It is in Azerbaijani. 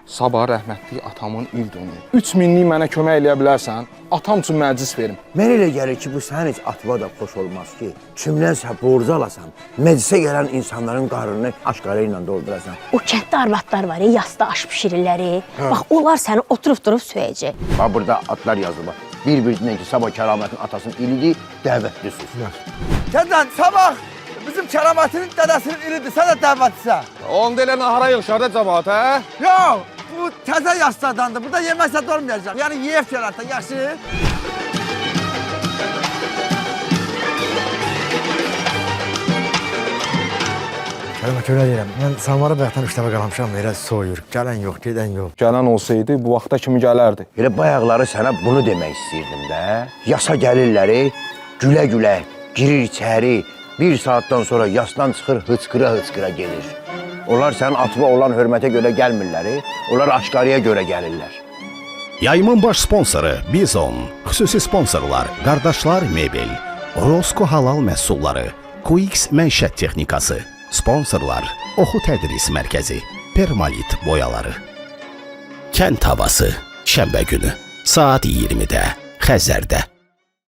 Sabah rəhmətli atamın ildönü. 3000'lik mənə kömək eləyə bilərsən, atam üçün məclis verim. Mən elə gəlir ki, bu sənin heç atıma da xoş olmaz ki, kimdənsə borc alasan, məclisə gələn insanların qarnını aşqarı ilə doldurasan. O kənddə arvadlar var, yasda aş pişirirlər. Bax, onlar səni oturub-durub söyəcək. Bax, burada atlar yazılır. Bir-birindən ki, sabah Kəramətin atasının ilidir, dəvətlisiniz. Kəndən sabah bizim Kəramətin dədəsinin ilidir, sən də dəvətlisən. Onda elə nahara yığışar da cəmaat, hə? Yox, bu təzə yaslardandır. Burada yeməsə durmayacaq. Yəni yeyib gələrsən, yaxşı? Kəramət, öyle deyirəm. Mən Samara bayaqdan 3 dəfə qalamışam, elə soyur. Gələn yox, gedən yox. Gələn olsaydı bu vaxta kimi gələrdi. Elə bayaqları sənə bunu demək istəyirdim də. Yasa gəlirləri, gülə-gülə, girir içəri. Bir saatdan sonra yasdan çıxır, hıçqıra-hıçqıra gelir. Onlar sənin atıma olan hörmətə görə gəlmirlər, onlar aşqarıya görə gəlirlər. Yayımın baş sponsoru Bizon, xüsusi sponsorlar Qardaşlar Mebel, Rosko Halal Məhsulları, QX Məişət Texnikası, sponsorlar Oxu Tədris Mərkəzi, Permalit Boyaları. Kənd havası, şənbə günü, saat 20-də, Xəzərdə.